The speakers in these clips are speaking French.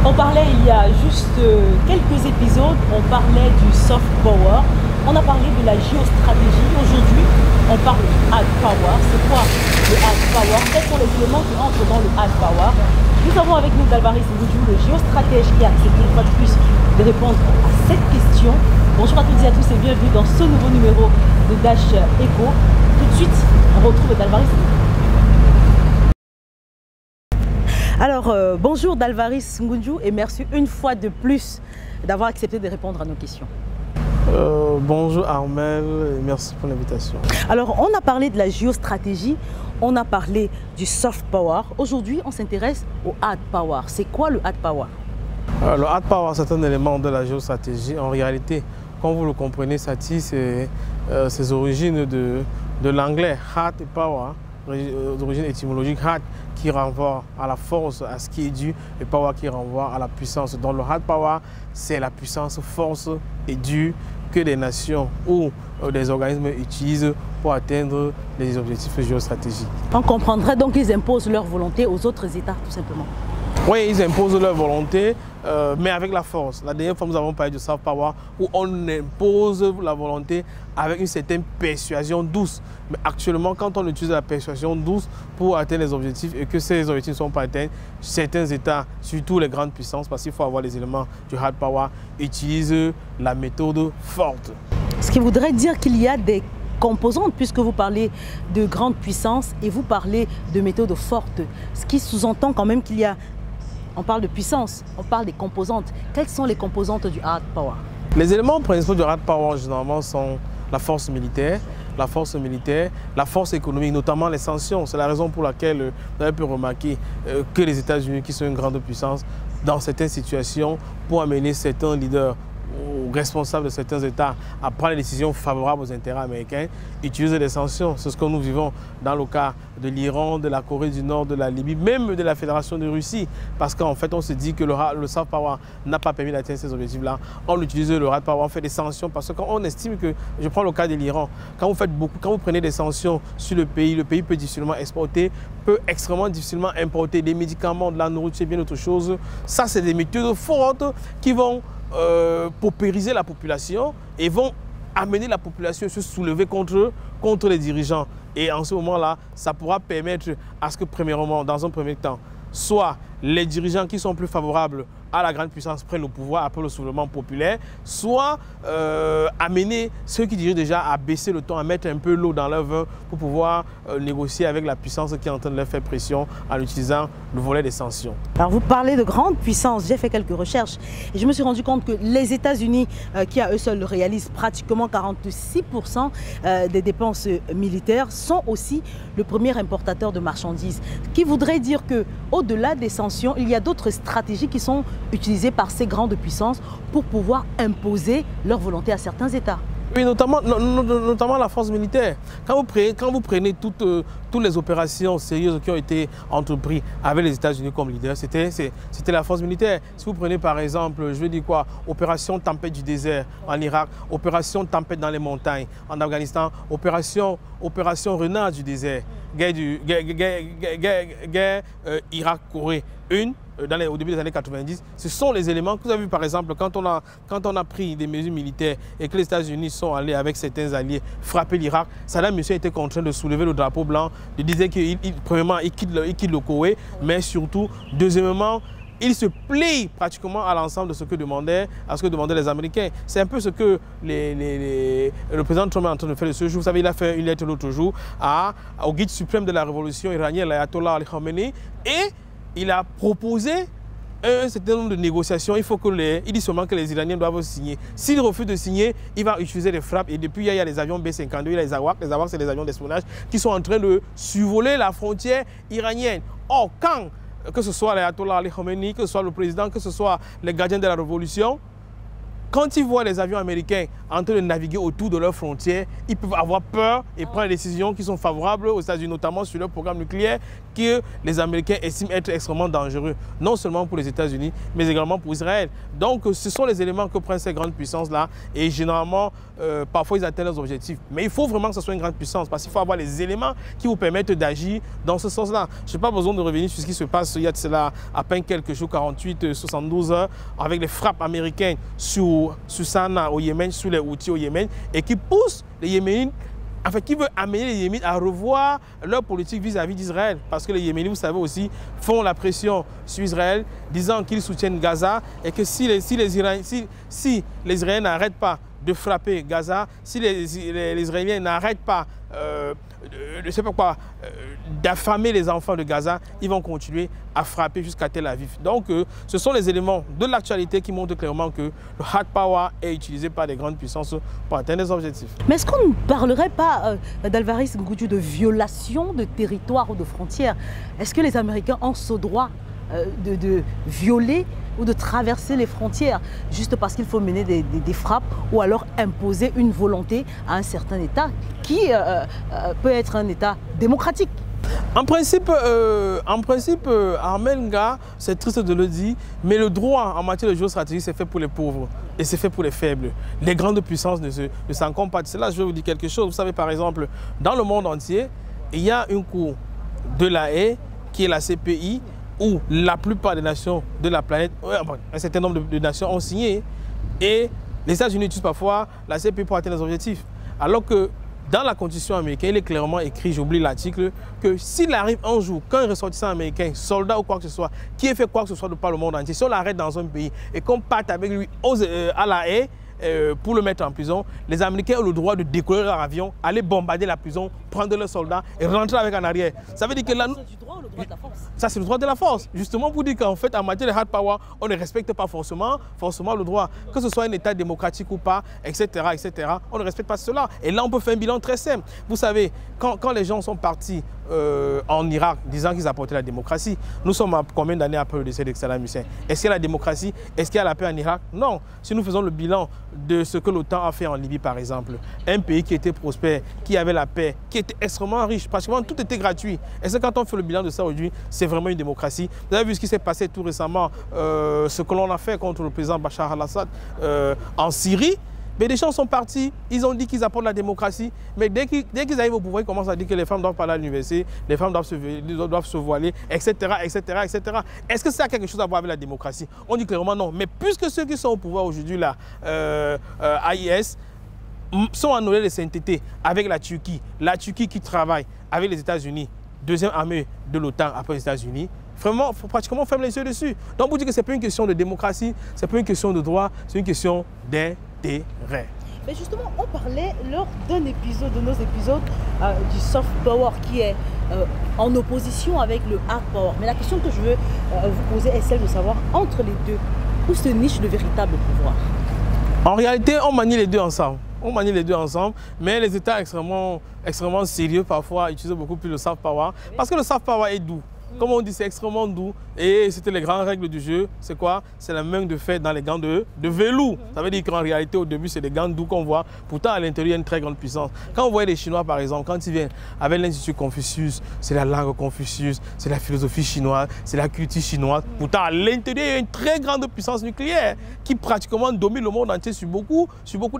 On parlait il y a juste quelques épisodes, on parlait du soft power, on a parlé de la géostratégie. Aujourd'hui, on parle du hard power. C'est quoi le hard power? Quels sont les éléments qui entrent dans le hard power? Nous avons avec nous Dalvaris Ngudjou, le géostratège qui a accepté une fois de plus de répondre à cette question. Bonjour à toutes et à tous et bienvenue dans ce nouveau numéro de Dash Echo. Tout de suite, on retrouve Dalvaris Ngudjou. Alors, bonjour Dalvaris Ngudjou et merci une fois de plus d'avoir accepté de répondre à nos questions. Bonjour Armel et merci pour l'invitation. Alors, on a parlé de la géostratégie, on a parlé du soft power. Aujourd'hui, on s'intéresse au hard power. C'est quoi le hard power? Le hard power, c'est un élément de la géostratégie. En réalité, comme vous le comprenez, ça tire ses origines de l'anglais hard power, d'origine étymologique hard, qui renvoie à la force, à ce qui est dû, et power qui renvoie à la puissance. Donc le hard power, c'est la puissance, force et due que des nations ou des organismes utilisent pour atteindre les objectifs géostratégiques. On comprendrait donc qu'ils imposent leur volonté aux autres États, tout simplement. Oui, ils imposent leur volonté, mais avec la force. La dernière fois, nous avons parlé de soft power, où on impose la volonté avec une certaine persuasion douce. Mais actuellement, quand on utilise la persuasion douce pour atteindre les objectifs et que ces objectifs ne sont pas atteints, certains États, surtout les grandes puissances, parce qu'il faut avoir les éléments du hard power, utilisent la méthode forte. Ce qui voudrait dire qu'il y a des composantes, puisque vous parlez de grandes puissances et vous parlez de méthodes fortes. Ce qui sous-entend quand même qu'il y a... On parle de puissance, on parle des composantes. Quelles sont les composantes du hard power? Les éléments principaux du hard power, généralement, sont la force militaire, la force économique, notamment les sanctions. C'est la raison pour laquelle vous avez pu remarquer que les États-Unis, qui sont une grande puissance, dans certaines situations, pour amener certains leaders ou responsables de certains États à prendre des décisions favorables aux intérêts américains, utilisent des sanctions. C'est ce que nous vivons dans le cas de l'Iran, de la Corée du Nord, de la Libye, même de la Fédération de Russie. Parce qu'en fait, on se dit que le soft power n'a pas permis d'atteindre ces objectifs-là. On utilise le hard power, on fait des sanctions parce qu'on estime que, je prends le cas de l'Iran, quand vous prenez des sanctions sur le pays peut difficilement exporter, peut extrêmement difficilement importer des médicaments, de la nourriture et bien d'autres choses. Ça, c'est des méthodes fortes qui vont paupériser la population et vont amener la population à se soulever contre les dirigeants. Et en ce moment-là, ça pourra permettre à ce que, premièrement, dans un premier temps, soit les dirigeants qui sont plus favorables à la grande puissance prennent le pouvoir après le soulèvement populaire, soit amener ceux qui dirigent déjà à baisser le ton, à mettre un peu l'eau dans leur vin pour pouvoir négocier avec la puissance qui est en train de leur faire pression en utilisant le volet des sanctions. Alors vous parlez de grande puissance, j'ai fait quelques recherches et je me suis rendu compte que les États-Unis, qui à eux seuls réalisent pratiquement 46% des dépenses militaires, sont aussi le premier importateur de marchandises. Ce qui voudrait dire qu'au-delà des sanctions, il y a d'autres stratégies qui sont utilisées par ces grandes puissances pour pouvoir imposer leur volonté à certains États. Oui, notamment la force militaire. Quand vous prenez toutes les opérations sérieuses qui ont été entreprises avec les États-Unis comme leader, c'était la force militaire. Si vous prenez par exemple, je veux dire quoi, opération Tempête du désert en Irak, opération Tempête dans les montagnes en Afghanistan, opération Renard du désert, guerre Irak-Corée 1. Au début des années 90, ce sont les éléments que vous avez vu par exemple quand on a pris des mesures militaires et que les États-Unis sont allés avec certains alliés frapper l'Irak. Saddam Hussein était contraint de soulever le drapeau blanc, de dire premièrement il quitte le Koweït, mais surtout, deuxièmement, il se plie pratiquement à l'ensemble de ce que demandaient les Américains. C'est un peu ce que le président Trump est en train de faire de ce jour. Vous savez, il a fait une lettre l'autre jour au guide suprême de la révolution iranienne, l'ayatollah Ali Khamenei, et il a proposé un certain nombre de négociations. Il dit seulement que les Iraniens doivent signer. S'il refuse de signer, il va utiliser des frappes. Et depuis, il y a les avions B-52, il y a les AWACS. Les AWACS, c'est les avions d'espionnage qui sont en train de survoler la frontière iranienne. Or, que ce soit l'ayatollah Ali Khamenei, que ce soit le président, que ce soit les gardiens de la révolution, quand ils voient les avions américains en train de naviguer autour de leurs frontières, ils peuvent avoir peur et prendre des décisions qui sont favorables aux États-Unis, notamment sur leur programme nucléaire, que les Américains estiment être extrêmement dangereux, non seulement pour les États-Unis, mais également pour Israël. Donc, ce sont les éléments que prennent ces grandes puissances-là, et généralement, parfois, ils atteignent leurs objectifs. Mais il faut vraiment que ce soit une grande puissance, parce qu'il faut avoir les éléments qui vous permettent d'agir dans ce sens-là. Je n'ai pas besoin de revenir sur ce qui se passe il y a de cela à peine quelques jours, 48, 72 heures, avec les frappes américaines sur Sanaa au Yémen, sur les Houthis au Yémen, et qui poussent les Yéménites, enfin, qui veut amener les Yéménites à revoir leur politique vis-à-vis d'Israël. Parce que les Yéménites, vous savez aussi, font la pression sur Israël, disant qu'ils soutiennent Gaza et que si les Israéliens n'arrêtent pas de frapper Gaza, si les Israéliens n'arrêtent pas d'affamer les enfants de Gaza, ils vont continuer à frapper jusqu'à Tel Aviv. Donc, ce sont les éléments de l'actualité qui montrent clairement que le hard power est utilisé par les grandes puissances pour atteindre des objectifs. Mais est-ce qu'on ne parlerait pas, d'Alvarez Ngoudiou, de violation de territoire ou de frontières? Est-ce que les Américains ont ce droit de violer ou de traverser les frontières juste parce qu'il faut mener des frappes ou alors imposer une volonté à un certain État qui peut être un État démocratique? En principe, Armel Nga, c'est triste de le dire, mais le droit en matière de géostratégie, c'est fait pour les pauvres et c'est fait pour les faibles. Les grandes puissances ne s'en comptent pas de cela. Je vais vous dire quelque chose. Vous savez, par exemple, dans le monde entier, il y a une cour de la Haye qui est la CPI, où la plupart des nations de la planète, un certain nombre de nations ont signé, et les États-Unis utilisent parfois la CPI pour atteindre les objectifs. Alors que dans la Constitution américaine, il est clairement écrit, j'oublie l'article, que s'il arrive un jour qu'un ressortissant américain, soldat ou quoi que ce soit, qui ait fait quoi que ce soit de par le monde entier, si on l'arrête dans un pays et qu'on parte avec lui à la Haye, pour le mettre en prison, les Américains ont le droit de décoller leur avion, aller bombarder la prison, prendre leurs soldats et rentrer avec en arrière. Ça veut dire que là, c'est du droit ou le droit de la force? Ça, c'est le droit de la force. Justement pour dire qu'en fait, en matière de hard power, on ne respecte pas forcément le droit. Que ce soit un État démocratique ou pas, etc., etc., on ne respecte pas cela. Et là, on peut faire un bilan très simple. Vous savez, quand les gens sont partis en Irak disant qu'ils apportaient la démocratie, nous sommes à combien d'années après le décès de Saddam Hussein? Est-ce qu'il y a la démocratie? Est-ce qu'il y a la paix en Irak? Non. Si nous faisons le bilan de ce que l'OTAN a fait en Libye, par exemple, un pays qui était prospère, qui avait la paix, qui était extrêmement riche, pratiquement tout était gratuit. Est-ce que quand on fait le bilan de ça aujourd'hui, c'est vraiment une démocratie? Vous avez vu ce qui s'est passé tout récemment, ce que l'on a fait contre le président Bachar al-Assad en Syrie? Mais des gens sont partis, ils ont dit qu'ils apportent la démocratie, mais dès qu'ils arrivent au pouvoir, ils commencent à dire que les femmes doivent parler à l'université, les femmes doivent se voiler, etc., etc., etc. Est-ce que ça a quelque chose à voir avec la démocratie? On dit clairement non. Mais puisque ceux qui sont au pouvoir aujourd'hui, là, AIS, sont en oreille de sainteté avec la Turquie qui travaille avec les États-Unis, deuxième armée de l'OTAN après les États-Unis, vraiment, il faut pratiquement fermer les yeux dessus. Donc, vous dites que ce n'est pas une question de démocratie, ce n'est pas une question de droit, c'est une question d'intérêt. Mais justement, on parlait lors d'un épisode, de nos épisodes, du soft power qui est en opposition avec le hard power. Mais la question que je veux vous poser est celle de savoir, entre les deux, où se niche le véritable pouvoir? En réalité, on manie les deux ensemble. On manie les deux ensemble, mais les États extrêmement sérieux parfois utilisent beaucoup plus le soft power, parce que le soft power est doux. Comme on dit, c'est extrêmement doux. Et c'était les grandes règles du jeu. C'est quoi? C'est la même de fait dans les gants de velours. Ça veut dire qu'en réalité, au début, c'est des gants doux qu'on voit. Pourtant, à l'intérieur, il y a une très grande puissance. Quand on voit les Chinois, par exemple, quand ils viennent avec l'Institut Confucius, c'est la langue Confucius, c'est la philosophie chinoise, c'est la culture chinoise. Pourtant, à l'intérieur, il y a une très grande puissance nucléaire qui pratiquement domine le monde entier sur beaucoup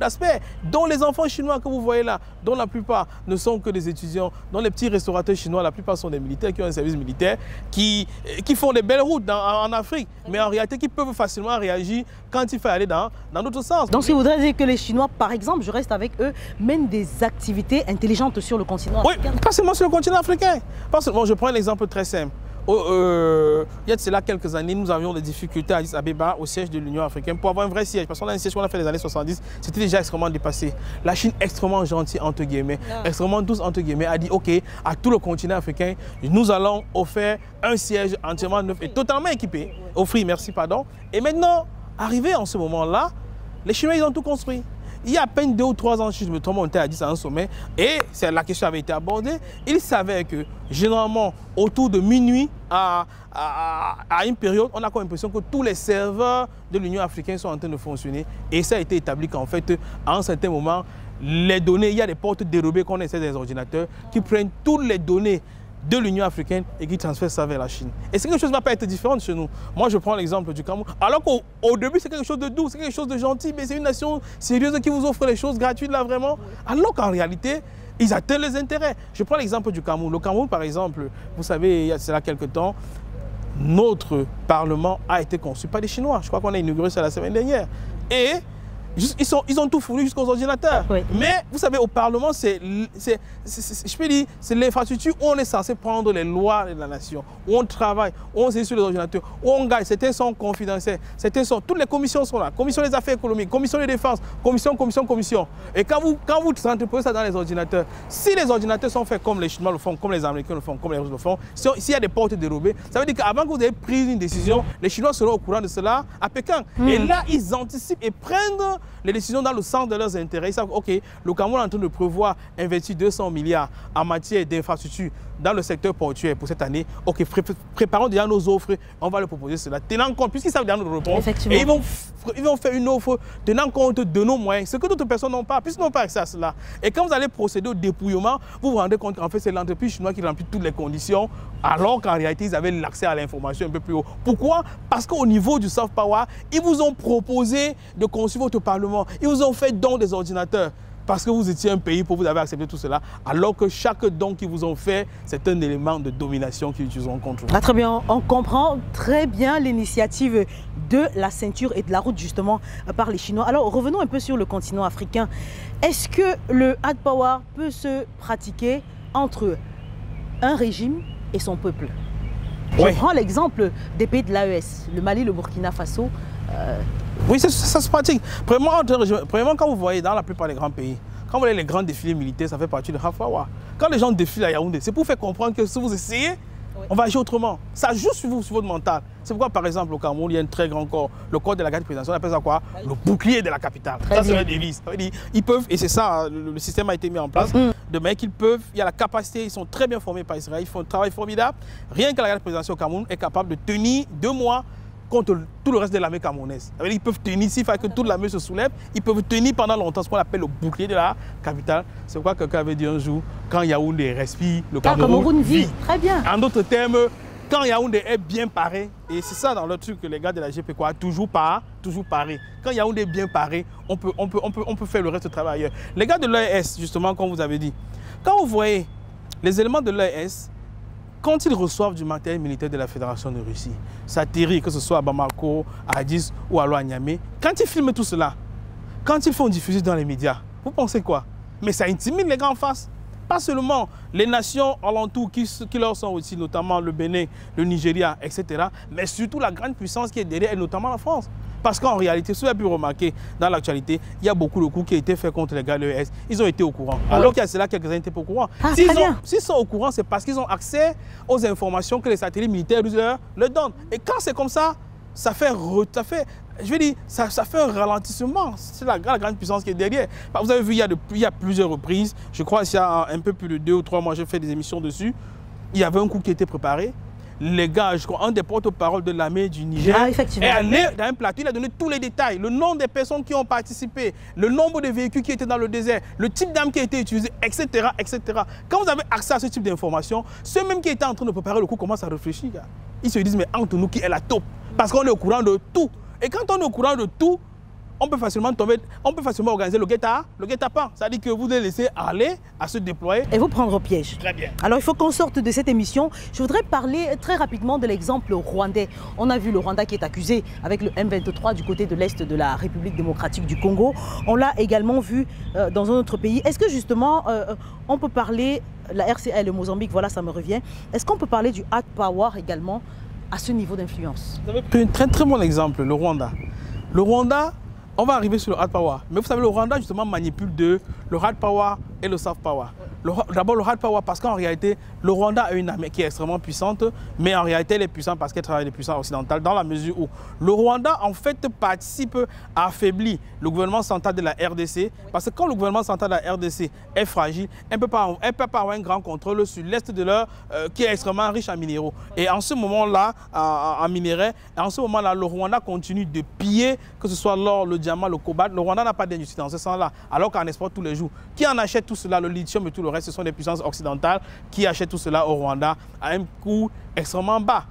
d'aspects. Dont les enfants chinois que vous voyez là, dont la plupart ne sont que des étudiants, dont les petits restaurateurs chinois, la plupart sont des militaires qui ont un service militaire, qui font des belles routes en Afrique, mais en réalité qui peuvent facilement réagir quand il faut aller dans d'autres sens. Donc, ce qui voudrait dire que les Chinois, par exemple, je reste avec eux, mènent des activités intelligentes sur le continent africain. Oui, pas seulement sur le continent africain. Pas seulement, je prends un exemple très simple. Il y a de cela quelques années, nous avions des difficultés à Addis Abeba, au siège de l'Union africaine, pour avoir un vrai siège. Parce qu'on a un siège qu'on a fait les années 70, c'était déjà extrêmement dépassé. La Chine, extrêmement gentille, entre guillemets, extrêmement douce, entre guillemets, a dit OK, à tout le continent africain, nous allons offrir un siège entièrement neuf et totalement équipé. Offrir, merci, pardon. Et maintenant, arrivé en ce moment-là, les Chinois, ils ont tout construit. Il y a à peine 2 ou 3 ans, si je me trompe, on était à 10 à un sommet et la question avait été abordée. Il savait que généralement, autour de minuit à une période, on a comme l'impression que tous les serveurs de l'Union africaine sont en train de fonctionner. Et ça a été établi qu'en fait, à un certain moment, les données, il y a des portes dérobées qu'on essaie des ordinateurs qui prennent toutes les données de l'Union africaine et qui transfèrent ça vers la Chine. Et c'est quelque chose qui ne va pas être différent chez nous. Moi, je prends l'exemple du Cameroun. Alors qu'au début, c'est quelque chose de doux, c'est quelque chose de gentil, mais c'est une nation sérieuse qui vous offre les choses gratuites là vraiment. Alors qu'en réalité, ils atteignent les intérêts. Je prends l'exemple du Cameroun. Le Cameroun, par exemple, vous savez, il y a cela quelques temps, notre Parlement a été conçu par des Chinois. Je crois qu'on a inauguré ça la semaine dernière. Et ils ont tout fourni jusqu'aux ordinateurs. Oui. Mais vous savez, au Parlement, je peux dire, c'est l'infrastructure où on est censé prendre les lois de la nation, où on travaille, où on sait sur les ordinateurs, où on gagne. Certains sont confidentiels, toutes les commissions sont là. Commission des affaires économiques, commission de défense, commission. Et quand vous entreposez ça dans les ordinateurs, si les ordinateurs sont faits comme les Chinois le font, comme les Américains le font, comme les Russes le font, s'il y a des portes dérobées, ça veut dire qu'avant que vous ayez pris une décision, les Chinois seront au courant de cela à Pékin. Et là, ils anticipent et prennent les décisions dans le sens de leurs intérêts. Ils savent, OK, le Cameroun est en train de prévoir investir 200 milliards en matière d'infrastructures dans le secteur portuaire pour cette année. OK, préparons déjà nos offres, on va leur proposer cela. Tenant compte, puisqu'ils savent déjà notre réponse, et ils vont faire une offre tenant compte de nos moyens, ce que d'autres personnes n'ont pas, puisqu'ils n'ont pas accès à cela. Et quand vous allez procéder au dépouillement, vous vous rendez compte qu'en fait, c'est l'entreprise chinoise qui remplit toutes les conditions, alors qu'en réalité, ils avaient l'accès à l'information un peu plus haut. Pourquoi? Parce qu'au niveau du soft power, ils vous ont proposé de construire votre parlement. Ils vous ont fait don des ordinateurs. Parce que vous étiez un pays pour vous avez accepté tout cela, alors que chaque don qu'ils vous ont fait, c'est un élément de domination qu'ils utiliseront contre vous. Ah, très bien, on comprend très bien l'initiative de la ceinture et de la route justement par les Chinois. Alors revenons un peu sur le continent africain. Est-ce que le hard power peut se pratiquer entre un régime et son peuple? Je prends l'exemple des pays de l'AES, le Mali, le Burkina Faso. Oui, ça se pratique. Premièrement, quand vous voyez dans la plupart des grands pays, quand vous voyez les grands défilés militaires, ça fait partie de hard power. Quand les gens défilent à Yaoundé, c'est pour faire comprendre que si vous essayez, on va agir autrement. Ça joue sur vous, sur votre mental. C'est pourquoi, par exemple, au Cameroun, il y a un très grand corps, le corps de la garde présidentielle, on appelle ça quoi? Le bouclier de la capitale. Ça, c'est une devise. Ils peuvent, et c'est ça, le système a été mis en place, de manière qu'ils peuvent, il y a la capacité, ils sont très bien formés par Israël, ils font un travail formidable. Rien que la garde présidentielle au Cameroun est capable de tenir 2 mois contre tout le reste de l'armée camerounaise. Ils peuvent tenir, s'il faut que toute l'armée se soulève, ils peuvent tenir pendant longtemps ce qu'on appelle le bouclier de la capitale. C'est pourquoi quelqu'un avait dit un jour, quand Yaoundé respire, le Cameroun vit. Très bien. En d'autres termes, quand Yaoundé est bien paré, et c'est ça dans le truc que les gars de la GP, quoi, toujours paré. Quand Yaoundé est bien paré, on peut faire le reste du travail ailleurs. Les gars de l'AES, justement, comme vous avez dit, quand vous voyez les éléments de l'AES, quand ils reçoivent du matériel militaire de la Fédération de Russie, ça atterrit, que ce soit à Bamako, à Addis ou à Niamey, quand ils filment tout cela, quand ils font diffuser dans les médias, vous pensez quoi? Mais ça intimide les gars en face. Pas seulement les nations alentours qui leur sont aussi, notamment le Bénin, le Nigeria, etc. Mais surtout la grande puissance qui est derrière, et notamment la France. Parce qu'en réalité, si vous avez pu remarquer dans l'actualité, il y a beaucoup de coups qui ont été faits contre les gars de l'ES. Ils ont été au courant. Alors qu'il y a cela, quelques-uns n'étaient pas au courant. S'ils sont au courant, c'est parce qu'ils ont accès aux informations que les satellites militaires leur donnent. Et quand c'est comme ça, ça fait un ralentissement. C'est la grande puissance qui est derrière. Vous avez vu, il y a plusieurs reprises. Je crois qu'il y a un peu plus de 2 ou 3 mois, j'ai fait des émissions dessus. Il y avait un coup qui était préparé. Les gars, je crois, un des porte-parole de l'armée du Niger est allé dans un plateau, il a donné tous les détails, le nombre des personnes qui ont participé, le nombre de véhicules qui étaient dans le désert, le type d'armes qui a été utilisé, etc., etc. Quand vous avez accès à ce type d'informations, ceux même qui étaient en train de préparer le coup commencent à réfléchir. Gars. Ils se disent, mais entre nous, qui est la taupe? Parce qu'on est au courant de tout. Et quand on est au courant de tout, on peut facilement organiser le guet-apens. C'est-à-dire que vous devez laisser aller à se déployer. Et vous prendre au piège. Très bien. Alors il faut qu'on sorte de cette émission. Je voudrais parler très rapidement de l'exemple rwandais. On a vu le Rwanda qui est accusé avec le M23 du côté de l'Est de la République démocratique du Congo. On l'a également vu dans un autre pays. Est-ce que justement, on peut parler, la RCA et le Mozambique, voilà, ça me revient. Est-ce qu'on peut parler du hard power également à ce niveau d'influence? Vous avez pris un très très bon exemple, le Rwanda. Le Rwanda, on va arriver sur le hard power. Mais vous savez, le Rwanda justement manipule le hard power et le soft power. D'abord le hard power parce qu'en réalité, le Rwanda a une armée qui est extrêmement puissante, mais en réalité elle est puissante parce qu'elle travaille avec les puissances occidentales dans la mesure où le Rwanda en fait participe à affaiblir le gouvernement central de la RDC parce que quand le gouvernement central de la RDC est fragile, elle ne peut pas avoir un grand contrôle sur l'Est de leur qui est extrêmement riche en minéraux. Et en ce moment-là, en minerais, en ce moment-là, le Rwanda continue de piller, que ce soit l'or, le diamant, le cobalt. Le Rwanda n'a pas d'industrie dans ce sens-là, alors qu'on exporte tous les jours. Qui en achète tout cela, le lithium et tout le reste? reste, ce sont des puissances occidentales qui achètent tout cela au Rwanda à un coût extrêmement bas.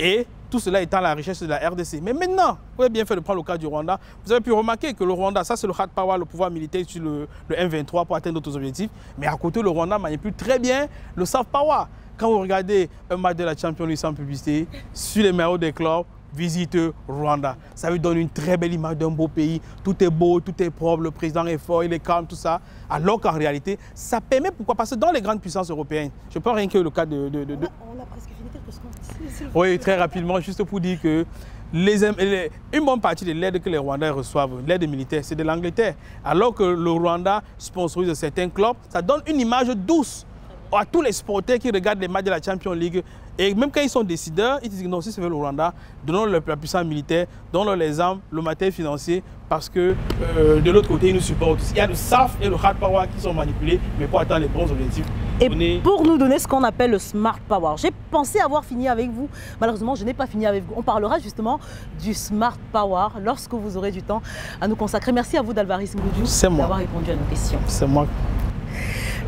Et tout cela étant la richesse de la RDC. Mais maintenant, vous avez bien fait de prendre le cas du Rwanda. Vous avez pu remarquer que le Rwanda, ça c'est le hard power, le pouvoir militaire sur le M23 pour atteindre d'autres objectifs. Mais à côté, le Rwanda manipule très bien le soft power. Quand vous regardez un match de la Champions League sans publicité, sur les maillots des clubs, visite Rwanda. Ça lui donne une très belle image d'un beau pays. Tout est beau, tout est propre, le président est fort, il est calme, tout ça. Alors qu'en réalité, ça permet, pourquoi? Parce que dans les grandes puissances européennes, je ne parle rien que le cas de... On a presque fini quelque chose. Oui, très rapidement, juste pour dire que une bonne partie de l'aide que les Rwandais reçoivent, l'aide militaire, c'est de l'Angleterre. Alors que le Rwanda sponsorise certains clubs, ça donne une image douce à tous les supporters qui regardent les matchs de la Champions League. Et même quand ils sont décideurs, ils disent non, si c'est le Rwanda, donnons-leur la puissance militaire, donnons-leur les armes, le matériel financier, parce que de l'autre côté, ils nous supportent. Il y a le soft et le hard power qui sont manipulés, mais pour atteindre les bons objectifs. Et pour nous donner ce qu'on appelle le smart power, j'ai pensé avoir fini avec vous. Malheureusement, je n'ai pas fini avec vous. On parlera justement du smart power lorsque vous aurez du temps à nous consacrer. Merci à vous, Dalvaris Ngudju, d'avoir répondu à nos questions. C'est moi.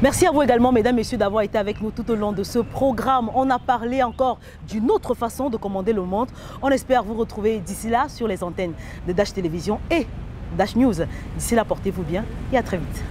Merci à vous également, mesdames, messieurs, d'avoir été avec nous tout au long de ce programme. On a parlé encore d'une autre façon de commander le monde. On espère vous retrouver d'ici là sur les antennes de Dash Télévision et Dash News. D'ici là, portez-vous bien et à très vite.